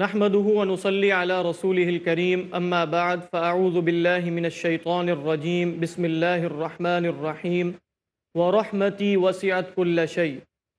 نحمده ونصلي على رسوله الكريم أما بعد فأعوذ بالله من الشيطان الرجيم بسم الله الرحمن الرحيم ورحمتي وسعت كل شيء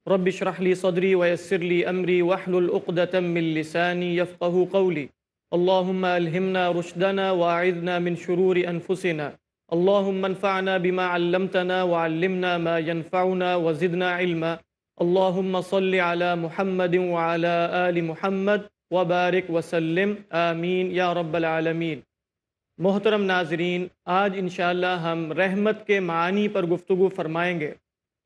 رب اشرح لي صدري ويسر لي أمري واحلل عقدة من لساني يفقه قولي اللهم ألهمنا رشدنا وأعذنا من شرور أنفسنا اللهم انفعنا بما علمتنا وعلمنا ما ينفعنا وزدنا علما اللهم صل على محمد وعلى آل محمد وبارک وسلم آمین یا رب العالمین۔ محترم ناظرین، آج انشاءاللہ ہم رحمت کے معنی پر گفتگو فرمائیں گے۔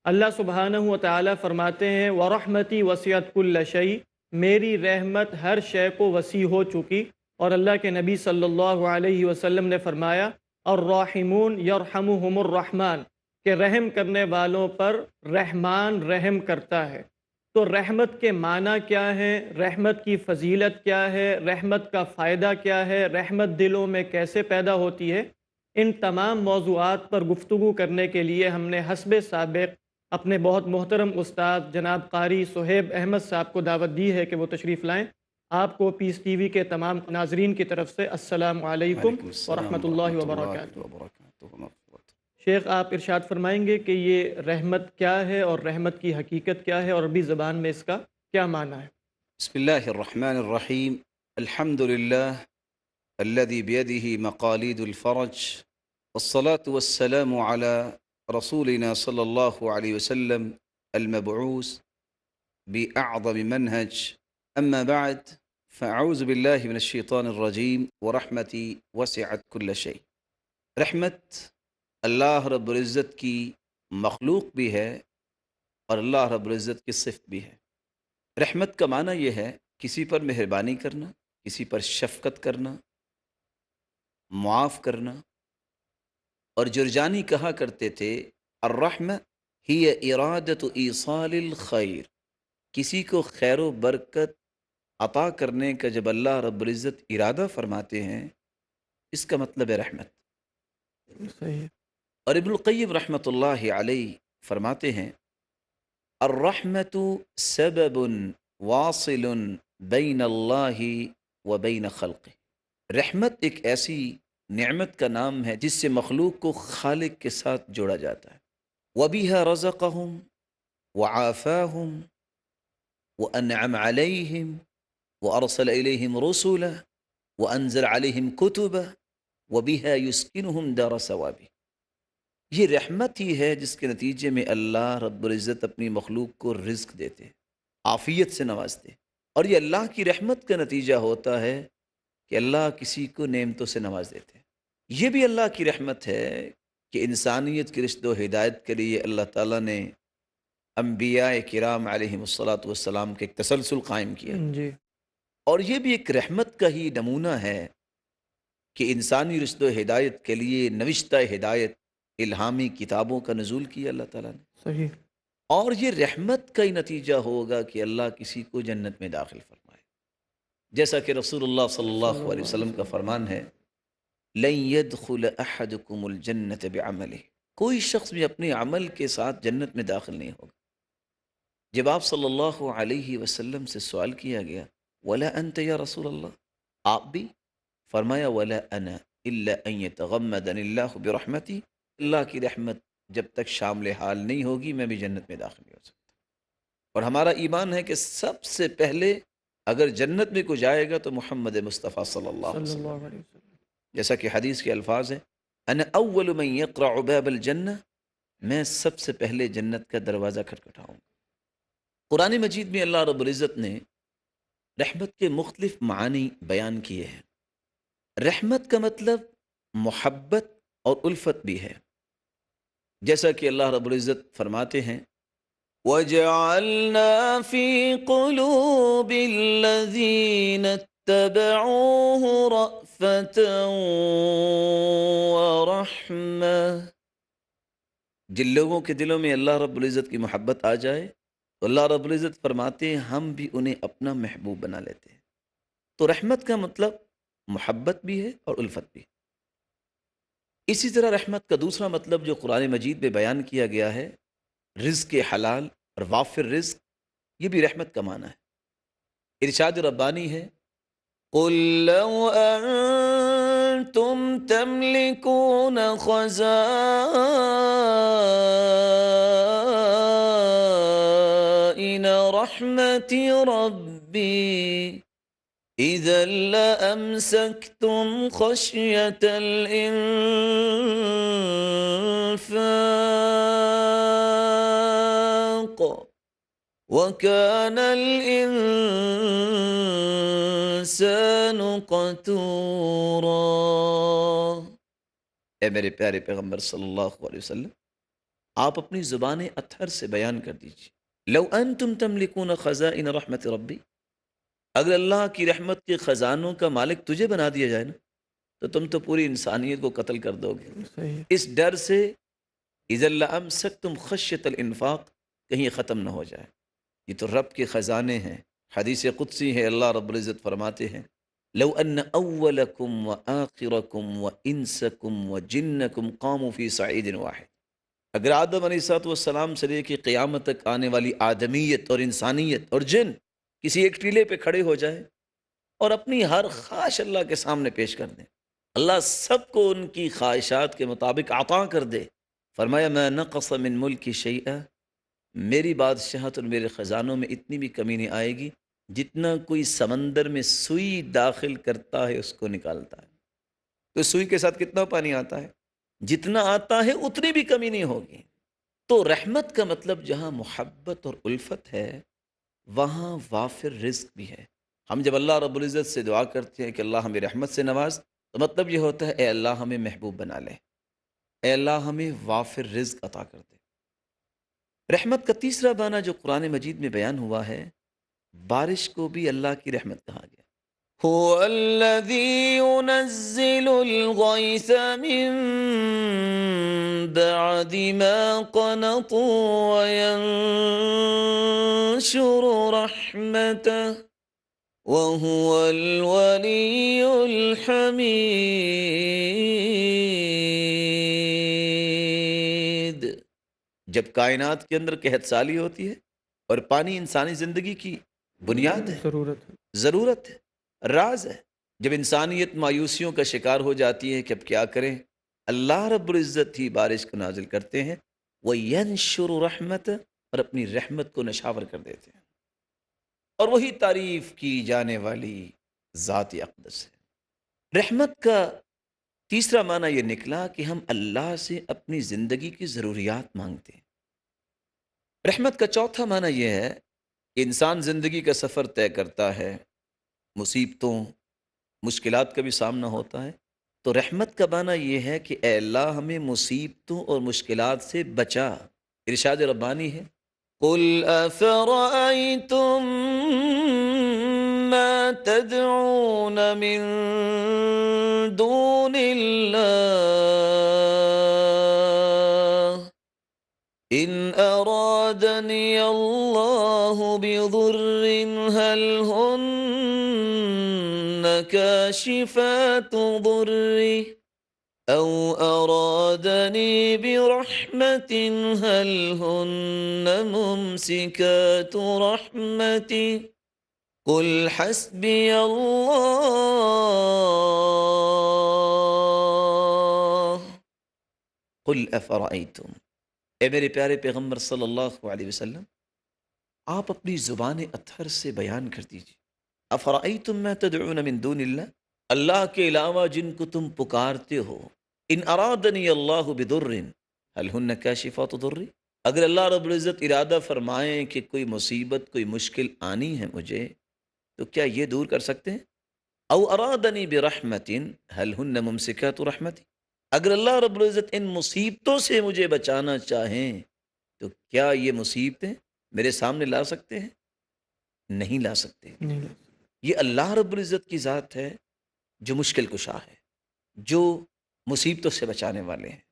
اللہ سبحانہ و تعالی فرماتے ہیں وَرَحْمَتِي وَسِعَتْ كُلَّ شَيْءٍ، میری رحمت ہر شے کو وسیع ہو چکی۔ اور اللہ کے نبی صلی اللہ علیہ وسلم نے فرمایا الراحمون یرحمہم الرحمن، کہ رحم کرنے والوں پر رحمان رحم کرتا ہے۔ تو رحمت کے معنی کیا ہے، رحمت کی فضیلت کیا ہے، رحمت کا فائدہ کیا ہے، رحمت دلوں میں کیسے پیدا ہوتی ہے، ان تمام موضوعات پر گفتگو کرنے کے لیے ہم نے حسب سابق اپنے بہت محترم استاد جناب قاری صہیب احمد صاحب کو دعوت دی ہے کہ وہ تشریف لائیں۔ آپ کو پیس ٹی وی کے تمام ناظرین کی طرف سے السلام علیکم ورحمۃ اللہ وبرکاتہ۔ شیخ، آپ ارشاد فرمائیں گے کہ یہ رحمت کیا ہے اور رحمت کی حقیقت کیا ہے اور عربی زبان میں اس کا کیا معنی ہے؟ بسم اللہ الرحمن الرحیم، الحمد للہ الذي بيده مقاليد الفرج، والصلاة والسلام على رسولنا صلی اللہ علیہ وسلم المبعوث بأعظم منهج، اما بعد فاعوذ باللہ من الشیطان الرجیم ورحمتی وسعت كل شيء۔ رحمت اللہ رب العزت کی مخلوق بھی ہے اور اللہ رب العزت کی صفت بھی ہے۔ رحمت کا معنی یہ ہے کسی پر مہربانی کرنا، کسی پر شفقت کرنا، معاف کرنا۔ اور جرجانی کہا کرتے تھے الرحمہ ہی ارادت ایصال الخیر، کسی کو خیر و برکت عطا کرنے کا جب اللہ رب العزت ارادہ فرماتے ہیں، اس کا مطلب ہے رحمت۔ صحیح۔ اور ابن القیم رحمۃ اللہ علیہ فرماتے ہیں الرحمت سبب واصل بین اللہ و بین خلقہ، رحمت ایک ایسی نعمت کا نام ہے جس سے مخلوق کو خالق کے ساتھ جوڑا جاتا ہے۔ وَبِهَا رَزَقَهُمْ وَعَافَاهُمْ وَأَنْعَمَ عَلَيْهِمْ وَأَرْسَلَ إِلَيْهِمْ رُسُلًا وَأَنزَلَ عَلَيْهِمْ كُتُبًا وَبِهَا يُسْكِنُهُمْ دَارَ ثَوَابِهِ۔ یہ رحمت ہی ہے جس کے نتیجے میں اللہ رب العزت اپنی مخلوق کو رزق دیتے ہیں، عافیت سے نوازتے ہیں۔ اور یہ اللہ کی رحمت کا نتیجہ ہوتا ہے کہ اللہ کسی کو نعمتوں سے نواز دیتے ہیں۔ یہ بھی اللہ کی رحمت ہے کہ انسانیت کی رشد و ہدایت کے لیے اللہ تعالیٰ نے انبیاء کرام علیہم الصلاۃ والسلام کے ایک تسلسل قائم کیا۔ جی۔ اور یہ بھی ایک رحمت کا ہی نمونہ ہے کہ انسانی رشد و ہدایت کے لیے نوشتہ ہدایت الہامی کتابوں کا نزول کیا اللہ تعالیٰ نے۔ صحیح۔ اور یہ رحمت کا ہی نتیجہ ہوگا کہ اللہ کسی کو جنت میں داخل فرمائے، جیسا کہ رسول اللہ صلی اللہ علیہ وسلم کا فرمان ہے لن يدخل احدكم الجنة بعمله، کوئی شخص بھی اپنے عمل کے ساتھ جنت میں داخل نہیں ہوگا۔ جب آپ صلی اللہ علیہ وسلم سے سوال کیا گیا ولا انت یا رسول اللہ، آپ بھی؟ فرمایا ولا انا الا ان يتغمدني الله برحمتي، اللہ کی رحمت جب تک شامل حال نہیں ہوگی میں بھی جنت میں داخل نہیں ہو سکتا۔ اور ہمارا ایمان ہے کہ سب سے پہلے اگر جنت میں کوئی جائے گا تو محمد مصطفیٰ صلی اللہ علیہ وسلم، جیسا کہ حدیث کے الفاظ ہیں انا اول من یقرع باب الجنہ، میں سب سے پہلے جنت کا دروازہ کھٹکھٹاؤں گا۔ قرآن مجید میں اللہ رب العزت نے رحمت کے مختلف معانی بیان کیے ہیں۔ رحمت کا مطلب محبت اور الفت بھی ہے، جیسا کہ اللہ رب العزت فرماتے ہیں وَجَعَلْنَا فِي قُلُوبِ الَّذِينَ اتَّبَعُوهُ رَأْفَةً وَرَحْمَةً، جن لوگوں کے دلوں میں اللہ رب العزت کی محبت آ جائے تو اللہ رب العزت فرماتے ہیں ہم بھی انہیں اپنا محبوب بنا لیتے ہیں۔ تو رحمت کا مطلب محبت بھی ہے اور الفت بھی ہے۔ اسی طرح رحمت کا دوسرا مطلب جو قرآن مجید میں بیان کیا گیا ہے رزق حلال اور وافر رزق، یہ بھی رحمت کا معنی ہے۔ ارشاد ربانی ہے قل لو أنتم تملكون خزائن رحمة ربي إذا لأمسكتم خشية الإنفاق وَكَانَ الْإِنسَانُ قَتُورًا۔ اے میرے پیارے پیغمبر صلی اللہ علیہ وسلم، آپ اپنی زبان اطہر سے بیان کر دیجیے، لو انتم تملکون خزائن رحمت ربی، اگر اللہ کی رحمت کے خزانوں کا مالک تجھے بنا دیا جائے نا، تو تم تو پوری انسانیت کو قتل کر دو گے، صحیح۔ اس ڈر سے اذا لامسکتم خشیۃ الانفاق، کہیں یہ ختم نہ ہو جائے۔ یہ تو رب کے خزانے ہیں، حدیث قدسی ہے، اللہ رب العزت فرماتے ہیں لو ان اولکم وآخرکم وانسکم وجنکم قاموا فی صعید واحد، اگر آدم علیہ السلام سے لے کے قیامت تک آنے والی آدمیت اور انسانیت اور جن کسی ایک ٹیلے پہ کھڑے ہو جائے اور اپنی ہر خواہش اللہ کے سامنے پیش کر دیں، اللہ سب کو ان کی خواہشات کے مطابق عطا کر دے۔ فرمایا ما نقص من ملکی شیئا، میری بادشاہت اور میرے خزانوں میں اتنی بھی کمی نہیں آئے گی جتنا کوئی سمندر میں سوئی داخل کرتا ہے اس کو نکالتا ہے، تو سوئی کے ساتھ کتنا پانی آتا ہے، جتنا آتا ہے اتنی بھی کمی نہیں ہوگی۔ تو رحمت کا مطلب جہاں محبت اور الفت ہے وہاں وافر رزق بھی ہے۔ ہم جب اللہ رب العزت سے دعا کرتے ہیں کہ اللہ ہمیں رحمت سے نواز، تو مطلب یہ ہوتا ہے اے اللہ ہمیں محبوب بنا لے، اے اللہ ہمیں وافر رزق عطا کر دے۔ رحمت کا تیسرا معنی جو قرآن مجید میں بیان ہوا ہے، بارش کو بھی اللہ کی رحمت کہا گیا۔ هو الذي ينزل الغيث من بعد ما قنطوا وينشر رحمته وهو الولي الحميد۔ جب کائنات کے اندر قحط سالی ہوتی ہے اور پانی انسانی زندگی کی بنیاد ہے، ضرورت ہے، راز ہے، جب انسانیت مایوسیوں کا شکار ہو جاتی ہے کہ اب کیا کریں، اللہ رب العزت ہی بارش کو نازل کرتے ہیں، وَيَنشُرُ رحمت، اور اپنی رحمت کو نشاور کر دیتے ہیں، اور وہی تعریف کی جانے والی ذات اقدس ہے۔ رحمت کا تیسرا معنی یہ نکلا کہ ہم اللہ سے اپنی زندگی کی ضروریات مانگتے ہیں۔ رحمت کا چوتھا معنی یہ ہے کہ انسان زندگی کا سفر طے کرتا ہے، مصیبتوں مشکلات کا بھی سامنا ہوتا ہے، تو رحمت کا معنی یہ ہے کہ اے اللہ ہمیں مصیبتوں اور مشکلات سے بچا۔ ارشاد ربانی ہے قل افرأیتم ما تدعون من دون اللہ ان ارادنی اللہ بضر هل هن كاشفات ضره او ارادنی برحمة هل هن ممسكات رحمته قل حسبي اللہ قل افرأیتم، اے میرے پیارے پیغمبر صلی اللہ علیہ وسلم، آپ اپنی زبان اطہر سے بیان کر دیجیے، افرأیتم ما تدعون من دون اللہ، اللہ کے علاوہ جن کو تم پکارتے ہو، ان ارادنی اللہ بضر هل هن کاشفات ضری، اگر اللہ رب العزت ارادہ فرمائیں کہ کوئی مصیبت کوئی مشکل آنی ہے مجھے، تو کیا یہ دور کر سکتے ہیں؟ او ارادنی برحمت هل هن ممسکات رحمتی، اگر اللہ رب العزت ان مصیبتوں سے مجھے بچانا چاہیں تو کیا یہ مصیبتیں میرے سامنے لا سکتے ہیں؟ نہیں لا سکتے۔ یہ اللہ رب العزت کی ذات ہے جو مشکل کشا ہے، جو مصیبتوں سے بچانے والے ہیں۔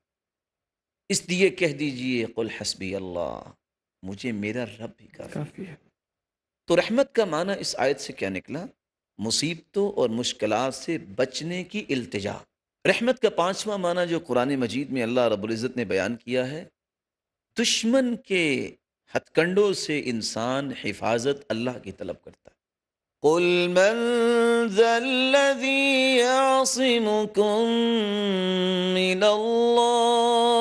اس لیے کہہ دیجئے قل حسبی اللہ، مجھے میرا رب ہی کافی ہے۔ تو رحمت کا معنی اس آیت سے کیا نکلا؟ مصیبتوں اور مشکلات سے بچنے کی التجا۔ رحمت کا پانچواں معنی جو قرآن مجید میں اللہ رب العزت نے بیان کیا ہے، دشمن کے ہتھ کنڈوں سے انسان حفاظت اللہ کی طلب کرتا ہے۔ قل من ذا الذي يعصمكم من الله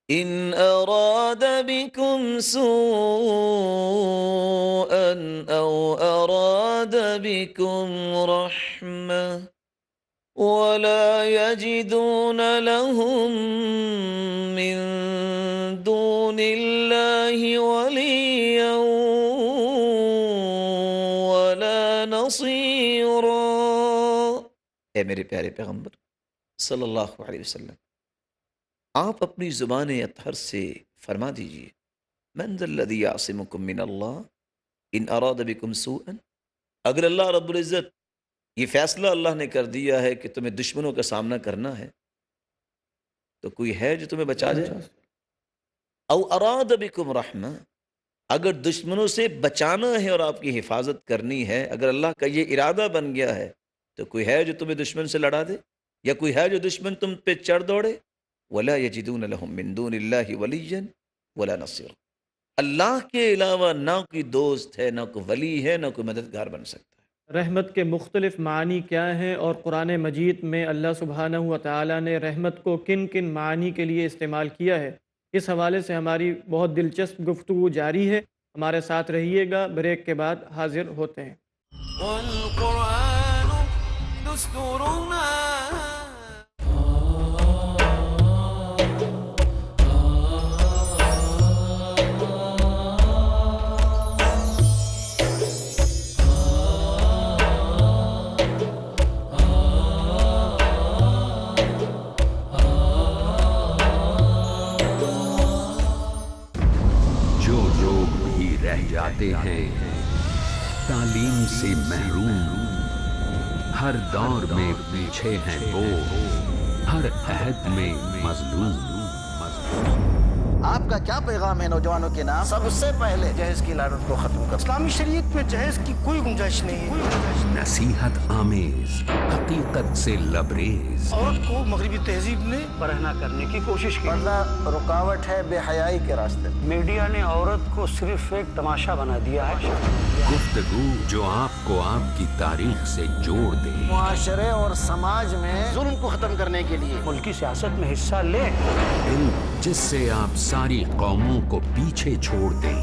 إن أراد بكم سوءا أو أراد بكم رحمة ولا يجدون لهم من دون الله وليا ولا نصيرا۔ اے میرے پیارے پیغمبر صلی اللہ علیہ وسلم، آپ اپنی زبان اطہر سے فرما دیجئے، من ذا الذی یعصمکم من اللہ ان اراد بکم سوءا، اگر اللہ رب العزت یہ فیصلہ اللہ نے کر دیا ہے کہ تمہیں دشمنوں کا سامنا کرنا ہے تو کوئی ہے جو تمہیں بچا جائے؟ او اراد بکم رحمہ، اگر دشمنوں سے بچانا ہے اور آپ کی حفاظت کرنی ہے، اگر اللہ کا یہ ارادہ بن گیا ہے تو کوئی ہے جو تمہیں دشمن سے لڑا دے، یا کوئی ہے جو دشمن تم پہ چڑھ دوڑے؟ ولا یجدون لهم من دون اللہ ولیا ولا نصیرا، اللہ کے علاوہ نہ کوئی دوست ہے، نہ کوئی ولی ہے، نہ کوئی مددگار بن سکتا ہے۔ رحمت کے مختلف معنی کیا ہیں اور قرآن مجید میں اللہ سبحانہ و تعالیٰ نے رحمت کو کن کن معنی کے لیے استعمال کیا ہے، اس حوالے سے ہماری بہت دلچسپ گفتگو جاری ہے۔ ہمارے ساتھ رہیے گا، بریک کے بعد حاضر ہوتے ہیں۔ والقرآن دستورنا۔ جو لوگ بھی رہ جاتے ہیں تعلیم سے محروم، ہر دور میں پیچھے ہیں وہ، ہر عہد میں مظلوم۔ آپ کا کیا پیغام ہے نوجوانوں کے نام؟ سب سے پہلے جہیز کی لعنت کو ختم کر۔ اسلامی شریعت میں جہیز کی کوئی گنجائش نہیں ہے۔ نصیحت آمیز، حقیقت سے لبریز، عورت کو مغربی تہذیب نے برہنہ کرنے کی کوشش کی۔ پردہ رکاوٹ ہے بے حیائی کے راستے۔ میڈیا نے عورت کو صرف ایک تماشا بنا دیا ہے۔ گفتگو جو آپ کو آپ کی تاریخ سے جوڑ دے، معاشرے اور سماج میں ظلم کو ختم کرنے کے لیے ملکی سیاست میں حصہ لیں۔ علم جس سے آپ ساری قوموں کو پیچھے چھوڑ دیں۔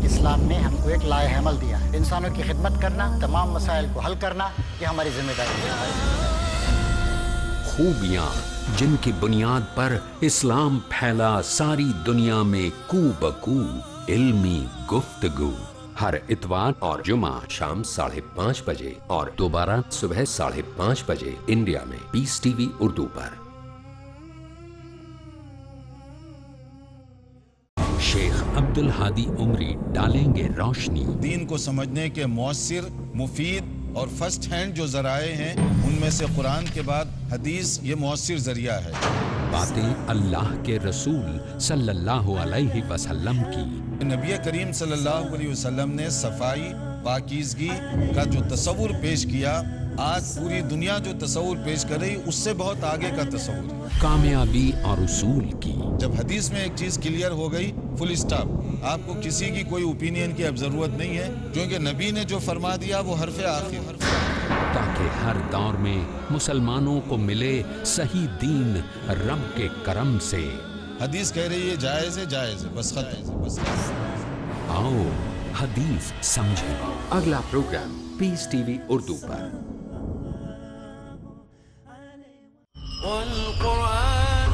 اسلام نے ہم کو ایک لائحہ عمل دیا ہے، انسانوں کی خدمت کرنا، تمام مسائل کو حل کرنا، یہ ہماری ذمہ داری ہے۔ خوبیاں جن کی بنیاد پر اسلام پھیلا ساری دنیا میں کو بکو، علمی گفتگو، ہر اتوار اور جمعہ شام 5:30 بجے اور دوبارہ صبح 5:30 بجے انڈیا میں پیس ٹی وی اردو پر۔ شیخ عبد الہادی عمری ڈالیں گے روشنی دین کو سمجھنے کے مؤثر، مفید اور فرسٹ ہینڈ جو ذرائع ہیں ان میں سے قرآن کے بعد حدیث یہ مؤثر ذریعہ ہے۔ باتیں اللہ کے رسول صلی اللہ علیہ وسلم کی، نبی کریم صلی اللہ علیہ وسلم نے صفائی، پاکیزگی کا جو تصور پیش کیا، آج پوری دنیا جو تصور پیش کر رہی اس سے بہت آگے کا تصور ہے۔ کامیابی اور اصول کی، جب حدیث میں ایک چیز کلیئر ہو گئی، فل اسٹاپ، آپ کو کسی کی کوئی اوپینین کی اب ضرورت نہیں ہے، کیونکہ نبی نے جو فرما دیا وہ حرف آخر۔ تاکہ ہر دور میں مسلمانوں کو ملے صحیح دین رب کے کرم سے۔ حدیث کہہ رہی ہے جائز ہے، جائز ہے، بس ختم۔ آؤ حدیث سمجھیں۔ اگلا پروگرام پیس ٹی وی اردو پر۔ والقرآن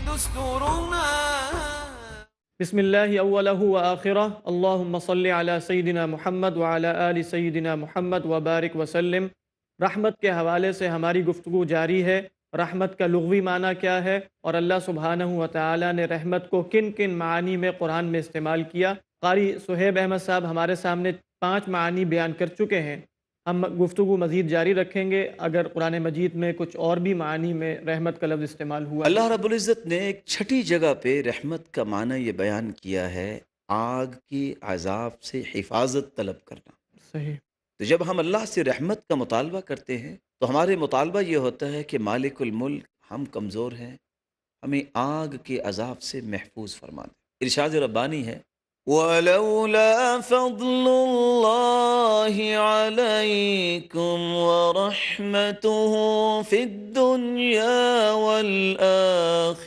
دستورنا۔ بسم اللہ اولہ و آخرہ، اللہم صلی علی سیدنا محمد وعلی آل سیدنا محمد وبارک وسلم۔ رحمت کے حوالے سے ہماری گفتگو جاری ہے۔ رحمت کا لغوی معنی کیا ہے اور اللہ سبحانہ و تعالیٰ نے رحمت کو کن کن معانی میں قرآن میں استعمال کیا؟ قاری سہیب احمد صاحب ہمارے سامنے 5 معنی بیان کر چکے ہیں۔ ہم گفتگو مزید جاری رکھیں گے اگر قرآن مجید میں کچھ اور بھی معنی میں رحمت کا لفظ استعمال ہوا۔ اللہ رب العزت نے ایک چھٹی جگہ پہ رحمت کا معنی یہ بیان کیا ہے، آگ کی عذاب سے حفاظت طلب کرنا۔ صحیح۔ تو جب ہم اللہ سے رحمت کا مطالبہ کرتے ہیں تو ہمارے مطالبہ یہ ہوتا ہے کہ مالک الملک ہم کمزور ہیں، ہمیں آگ کے عذاب سے محفوظ فرما دیں۔ ارشاد ربانی ہے ولولا فضل الله عليكم ورحمته في الدنيا والآخرة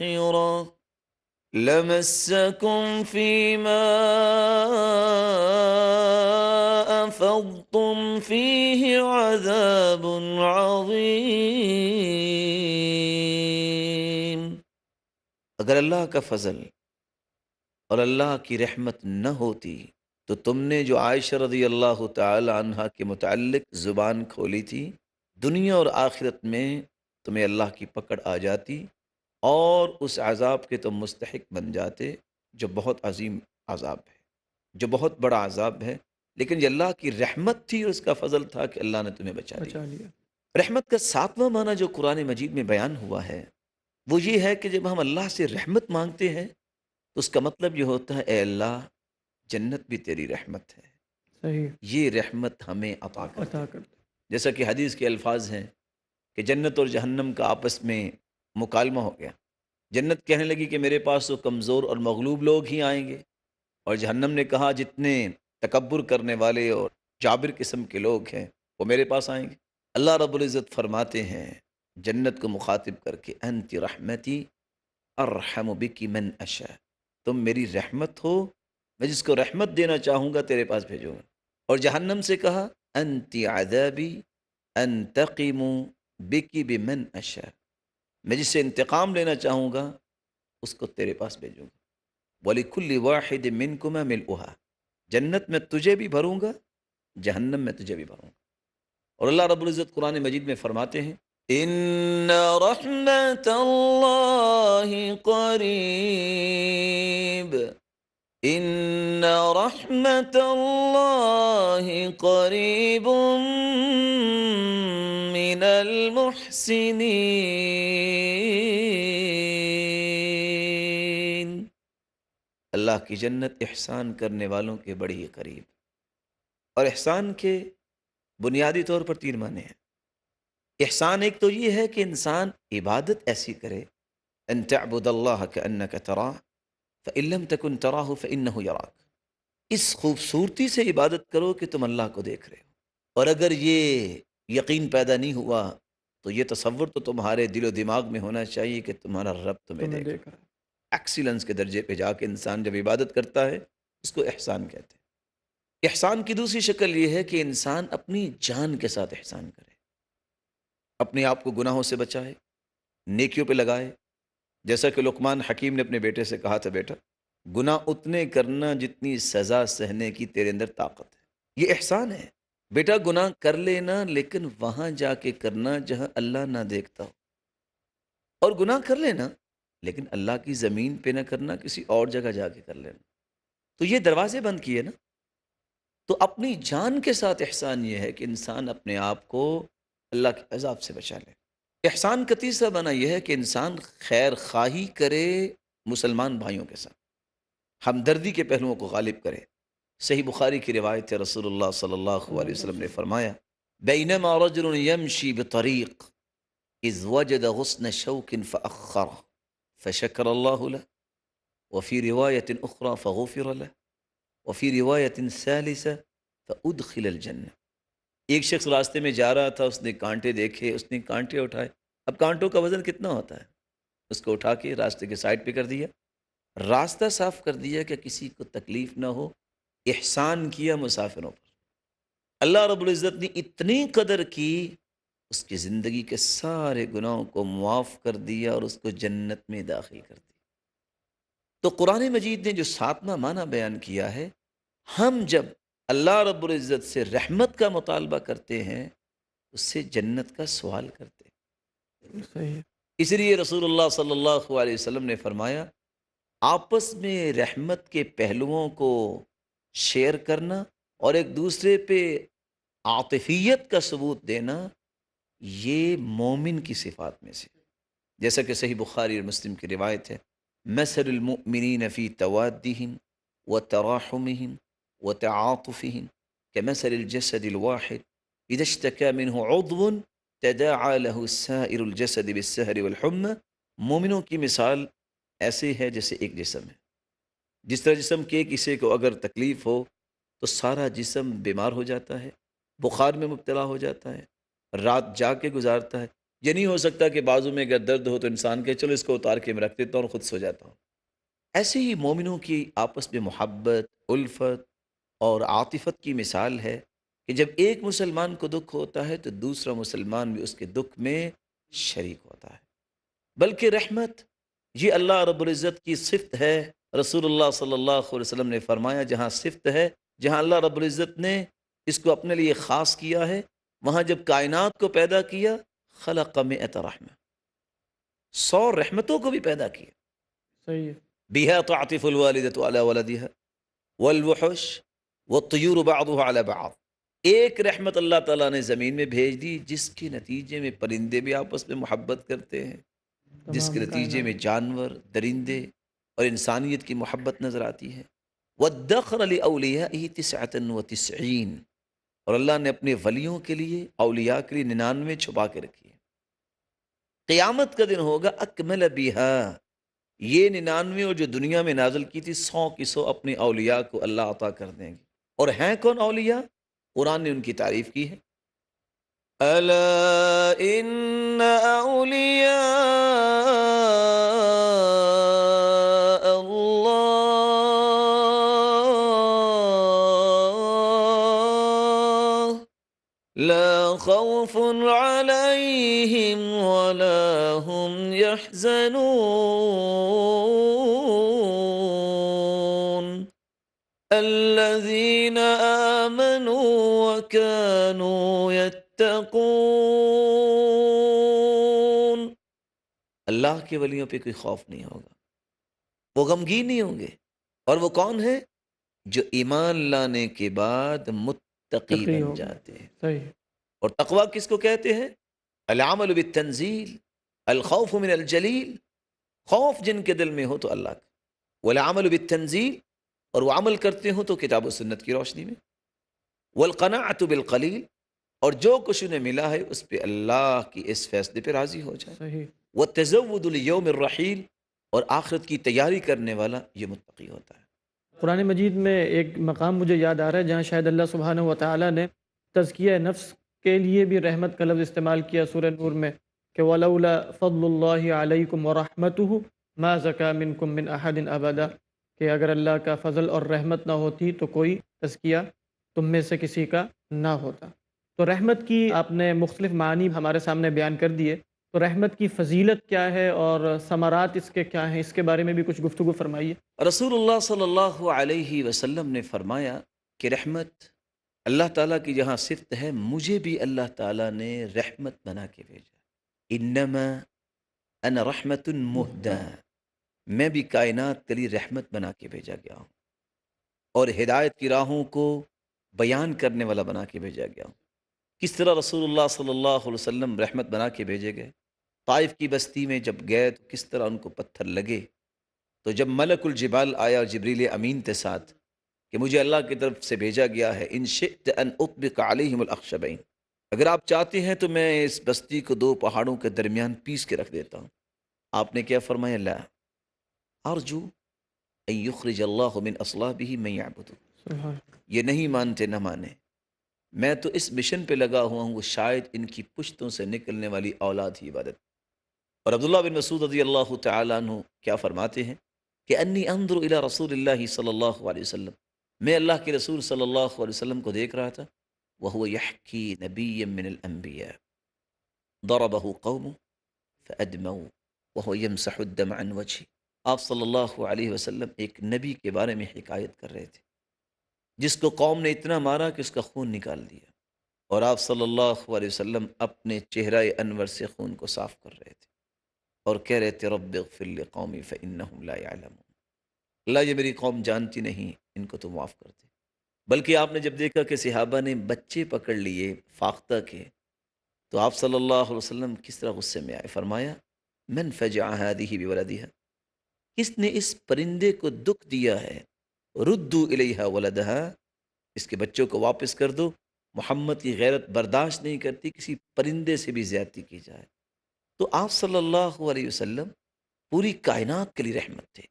لمسكم فيما أفضتم فيه عذاب عظيم. اگر اللہ کا فضل اور اللہ کی رحمت نہ ہوتی تو تم نے جو عائشہ رضی اللہ تعالی عنہا کے متعلق زبان کھولی تھی، دنیا اور آخرت میں تمہیں اللہ کی پکڑ آ جاتی اور اس عذاب کے تم مستحق بن جاتے جو بہت عظیم عذاب ہے، جو بہت بڑا عذاب ہے. لیکن یہ اللہ کی رحمت تھی اور اس کا فضل تھا کہ اللہ نے تمہیں بچا لیا. رحمت کا 7واں معنی جو قرآن مجید میں بیان ہوا ہے وہ یہ ہے کہ جب ہم اللہ سے رحمت مانگتے ہیں تو اس کا مطلب یہ ہوتا ہے اے اللہ جنت بھی تیری رحمت ہے، صحیح، یہ رحمت ہمیں عطا کر. جیسا کہ حدیث کے الفاظ ہیں کہ جنت اور جہنم کا آپس میں مکالمہ ہو گیا. جنت کہنے لگی کہ میرے پاس تو کمزور اور مغلوب لوگ ہی آئیں گے، اور جہنم نے کہا جتنے تکبر کرنے والے اور جابر قسم کے لوگ ہیں وہ میرے پاس آئیں گے. اللہ رب العزت فرماتے ہیں جنت کو مخاطب کر کے انت رحمتی ارحم بکی من اشاء، تم میری رحمت ہو، میں جس کو رحمت دینا چاہوں گا تیرے پاس بھیجوں گا. اور جہنم سے کہا انت عذابی انتقم بکی بمن اشاء، میں جس سے انتقام لینا چاہوں گا اس کو تیرے پاس بھیجوں گا. وَلِكُلِّ وَاحِدٍ مِّنكُمَا مِلْؤُهَا، جنت میں تجھے بھی بھروں گا، جہنم میں تجھے بھی بھروں گا. اور اللہ رب العزت قرآن مجید میں فرماتے ہیں ان رحمت اللہ قریب، ان رحمت اللہ قریب من المحسنین. اللہ کی جنت احسان کرنے والوں کے بڑی قریب. اور احسان کے بنیادی طور پر 3 معنی ہیں. احسان ایک تو یہ ہے کہ انسان عبادت ایسی کرے ان تعبد اللہ کأنک تراہ فإن لم تکن تراہ فإنہ یراک، اس خوبصورتی سے عبادت کرو کہ تم اللہ کو دیکھ رہے ہو. اور اگر یہ یقین پیدا نہیں ہوا تو یہ تصور تو تمہارے دل و دماغ میں ہونا چاہیے کہ تمہارا رب تمہیں دیکھ رہا ہے. ایکسیلنس کے درجے پہ جا کے انسان جب عبادت کرتا ہے اس کو احسان کہتے ہیں. احسان کی دوسری شکل یہ ہے کہ انسان اپنی جان کے ساتھ احسان کرے، اپنے آپ کو گناہوں سے بچائے، نیکیوں پہ لگائے. جیسا کہ لقمان حکیم نے اپنے بیٹے سے کہا تھا بیٹا گناہ اتنے کرنا جتنی سزا سہنے کی تیرے اندر طاقت ہے. یہ احسان ہے بیٹا، گناہ کر لینا لیکن وہاں جا کے کرنا جہاں اللہ نہ دیکھتا ہو، اور گناہ کر لینا لیکن اللہ کی زمین پہ نہ کرنا، کسی اور جگہ جا کے کر لینا. تو یہ دروازے بند کیے نا. تو اپنی جان کے ساتھ احسان یہ ہے کہ انسان اپنے آپ کو اللہ کے عذاب سے بچا لے. احسان کا تیسرا معنی یہ ہے کہ انسان خیر خواہی کرے مسلمان بھائیوں کے ساتھ، ہمدردی کے پہلوؤں کو غالب کرے. صحیح بخاری کی روایت ہے رسول اللہ صلی اللہ علیہ وسلم نے فرمایا بینما رجل یمشی بطریق اذ وجد غصن شوک فأخره فشکر اللہ له وفی روایت اخرى فغفر له وفی روایت ثالثہ فأدخل الجنہ. ایک شخص راستے میں جا رہا تھا، اس نے کانٹے دیکھے، اس نے کانٹے اٹھائے. اب کانٹوں کا وزن کتنا ہوتا ہے، اس کو اٹھا کے راستے کے سائڈ پہ کر دیا، راستہ صاف کر دیا کہ کسی کو تکلیف نہ ہو. احسان کیا مسافروں پر. اللہ رب العزت نے اتنی قدر کی، اس کی زندگی کے سارے گناہوں کو معاف کر دیا اور اس کو جنت میں داخل کر دیا. تو قرآن مجید نے جو 7واں معنی بیان کیا ہے، ہم جب اللہ رب العزت سے رحمت کا مطالبہ کرتے ہیں اس سے جنت کا سوال کرتے ہیں. اس لیے رسول اللہ صلی اللہ علیہ وسلم نے فرمایا آپس میں رحمت کے پہلوؤں کو شیئر کرنا اور ایک دوسرے پہ عاطفیت کا ثبوت دینا یہ مومن کی صفات میں سے. جیسا کہ صحیح بخاری اور مسلم کی روایت ہے مثل المؤمنین فی توادہم وتراحمہم وتعاطفهم كمثل الجسد الواحد إذا اشتكى منه عضو تداعى له سائر الجسد بالسهر والحمى. مومنوں کی مثال ایسے ہے جیسے ایک جسم ہے، جس طرح جسم کے ایک حصے کو اگر تکلیف ہو تو سارا جسم بیمار ہو جاتا ہے، بخار میں مبتلا ہو جاتا ہے، رات جاگ کے گزارتا ہے۔ یہ نہیں ہو سکتا کہ بازو میں اگر درد ہو تو انسان کہ چلو اس کو اتار کے میں رکھ دیتا ہوں اور خود سو جاتا ہوں۔ ایسے ہی مومنوں کی آپس میں محبت، الفت اور عاطفت کی مثال ہے کہ جب ایک مسلمان کو دکھ ہوتا ہے تو دوسرا مسلمان بھی اس کے دکھ میں شریک ہوتا ہے۔ بلکہ رحمت یہ اللہ رب العزت کی صفت ہے۔ رسول اللہ صلی اللہ علیہ وسلم نے فرمایا جہاں صفت ہے، جہاں اللہ رب العزت نے اس کو اپنے لیے خاص کیا ہے، وہاں جب کائنات کو پیدا کیا خلق مئۃ رحمہ، 100 رحمتوں کو بھی پیدا کیا۔ صحیح ہے۔ بها تعطف الوالدة على ولدها والوحش والطيور بعضها على بعض، ایک رحمت اللہ تعالیٰ نے زمین میں بھیج دی جس کے نتیجے میں پرندے بھی آپس میں محبت کرتے ہیں، جس کے نتیجے میں جانور، درندے اور انسانیت کی محبت نظر آتی ہے۔ وَادَّخَرَ لِأَوْلِيَائِهِ 99، اور اللہ نے اپنے ولیوں کے لیے، اولیاء کے لیے 99 چھپا کے رکھی ہے۔ قیامت کا دن ہوگا اکمل بها، یہ 99 اور جو دنیا میں نازل کی تھی 100 کی 100 اپنے اولیاء کو اللہ عطا کر دیں گے۔ اور ہیں کون اولیاء؟ قرآن نے ان کی تعریف کی ہے، ألا إن أولياء الله لا خوف عليهم ولا هم يحزنون الذين آمنوا وكانوا يتقون۔ اللہ کے ولیوں پہ کوئی خوف نہیں ہوگا، وہ غمگین نہیں ہوں گے۔ اور وہ کون ہے؟ جو ایمان لانے کے بعد متقی تقی بن ہوگا۔ جاتے ہیں۔ صحیح۔ اور تقوی کس کو کہتے ہیں؟ العمل بالتنزیل، الخوف من الجلیل، خوف جن کے دل میں ہو تو اللہ کا، والعمل بالتنزیل، اور وہ عمل کرتے ہوں تو کتاب و سنت کی روشنی میں، والقناعۃ بالقلیل، اور جو کچھ انہیں ملا ہے اس پہ اللہ کی اس فیصلے پہ راضی ہو جائے، صحیح۔ والتزود لیوم الرحیل، اور آخرت کی تیاری کرنے والا یہ متقی ہوتا ہے۔ قرآن مجید میں ایک مقام مجھے یاد آ رہا ہے جہاں شاید اللہ سبحانہ و تعالیٰ نے تزکیہ نفس کے لیے بھی رحمت کا لفظ استعمال کیا سورہ نور میں کہ وَلَوْلَا فَضْلُ اللَّهِ عَلَيْكُمْ وَرَحْمَتُهُ مَا زَكَى مِنْكُمْ مِنْ أَحَدٍ أَبَدًا، کہ اگر اللہ کا فضل اور رحمت نہ ہوتی تو کوئی تزکیہ تم میں سے کسی کا نہ ہوتا۔ تو رحمت کی آپ نے مختلف معنی ہمارے سامنے بیان کر دیے، تو رحمت کی فضیلت کیا ہے اور ثمرات اس کے کیا ہیں، اس کے بارے میں بھی کچھ گفتگو فرمائیے۔ رسول اللہ صلی اللہ علیہ وسلم نے فرمایا کہ رحمت اللہ تعالیٰ کی جہاں صفت ہے، مجھے بھی اللہ تعالیٰ نے رحمت بنا کے بھیجا۔ انما انا رحمت مہدی، میں بھی کائنات کے لیے رحمت بنا کے بھیجا گیا ہوں، اور ہدایت کی راہوں کو بیان کرنے والا بنا کے بھیجا گیا ہوں۔ کس طرح رسول اللہ صلی اللہ علیہ وسلم رحمت بنا کے بھیجے گئے؟ طائف کی بستی میں جب گئے تو کس طرح ان کو پتھر لگے، تو جب ملک الجبال آیا اور جبریل امین کے ساتھ کہ مجھے اللہ کی طرف سے بھیجا گیا ہے، ان شئت ان اطبق علیہم الاخشبین، اگر آپ چاہتے ہیں تو میں اس بستی کو 2 پہاڑوں کے درمیان پیس کے رکھ دیتا ہوں۔ آپ نے کیا فرمایا؟ لا ارجو ان یخرج اللہ من اصلابہ من یعبدو، یہ نہیں مانتے نہ مانے، میں تو اس مشن پہ لگا ہوا ہوں وہ شاید ان کی پشتوں سے نکلنے والی اولاد ہی عبادت۔ اور عبداللہ بن مسعود رضی اللہ تعالیٰ عنہ کیا فرماتے ہیں کہ انی انظر الی رسول اللہ صلی اللہ علیہ وسلم، میں اللہ کے رسول صلی اللہ علیہ وسلم کو دیکھ رہا تھا، وہو یحکی نبی من الانبیاء ضربہ قوم فادموا وہو یمسح الدم عن وجهه، آپ صلی اللہ علیہ وسلم ایک نبی کے بارے میں حکایت کر رہے تھے جس کو قوم نے اتنا مارا کہ اس کا خون نکال دیا، اور آپ صلی اللہ علیہ وسلم اپنے چہرہ انور سے خون کو صاف کر رہے تھے اور کہہ رہے تھے رب اغفر لقومی فإنہم لا يعلمون، اللہ یہ میری قوم جانتی نہیں، ان کو تو معاف کر دے۔ بلکہ آپ نے جب دیکھا کہ صحابہ نے بچے پکڑ لیے فاختہ کے، تو آپ صلی اللہ علیہ وسلم کس طرح غصے میں آئے، فرمایا من فجع هذه بولدها، کس نے اس پرندے کو دکھ دیا ہے، ردو الیہا ولدہا، اس کے بچوں کو واپس کر دو، محمد کی غیرت برداشت نہیں کرتی کسی پرندے سے بھی زیادتی کی جائے۔ تو آپ صلی اللہ علیہ وسلم پوری کائنات کے لیے رحمت تھے۔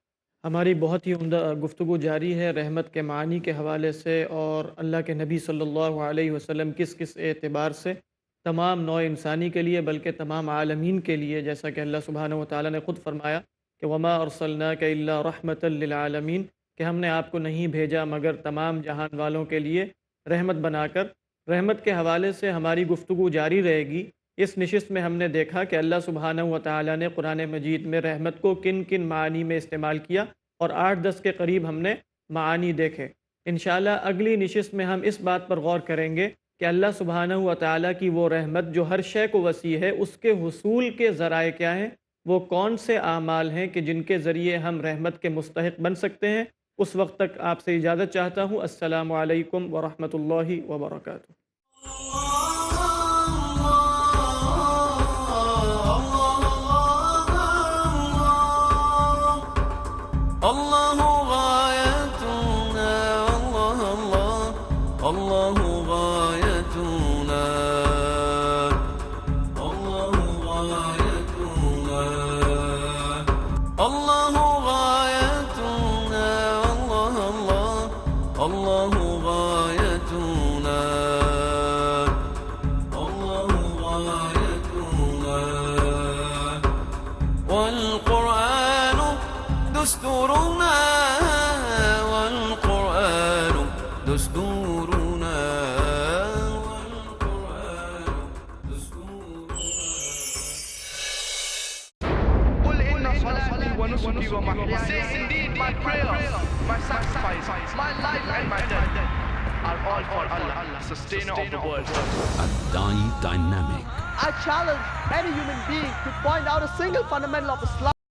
ہماری بہت ہی عمدہ گفتگو جاری ہے رحمت کے معنی کے حوالے سے، اور اللہ کے نبی صلی اللہ علیہ وسلم کس کس اعتبار سے تمام نوع انسانی کے لیے بلکہ تمام عالمین کے لیے، جیسا کہ اللہ سبحانہ و تعالیٰ نے خود فرمایا کہ وما ارسلناک الا رحمۃ للعالمین، کہ ہم نے آپ کو نہیں بھیجا مگر تمام جہان والوں کے لیے رحمت بنا کر۔ رحمت کے حوالے سے ہماری گفتگو جاری رہے گی۔ اس نشست میں ہم نے دیکھا کہ اللہ سبحانہ و تعالیٰ نے قرآن مجید میں رحمت کو کن کن معانی میں استعمال کیا، اور 8-10 کے قریب ہم نے معانی دیکھے۔ انشاءاللہ اگلی نشست میں ہم اس بات پر غور کریں گے کہ اللہ سبحانہ و تعالیٰ کی وہ رحمت جو ہر شے کو وسیع ہے، اس کے حصول کے ذرائع کیا ہیں، وہ کون سے اعمال ہیں کہ جن کے ذریعے ہم رحمت کے مستحق بن سکتے ہیں۔ اس وقت تک آپ سے اجازت چاہتا ہوں۔ السلام علیکم ورحمۃ اللہ وبرکاتہ۔ الله غايتنا الله الله غايتنا الله غايتنا الله غايتنا الله الله غايتنا الله غايتنا والقرآن دستورنا والقرآن دستورنا والقرآن دستورنا قل إن صلاتي ونسكي ومحياي Say indeed my prayers, my sacrifice, my life and my death are all for Allah, sustainer of the world. الداعی Dynamic. I challenge any human being to point out a single fundamental of Islam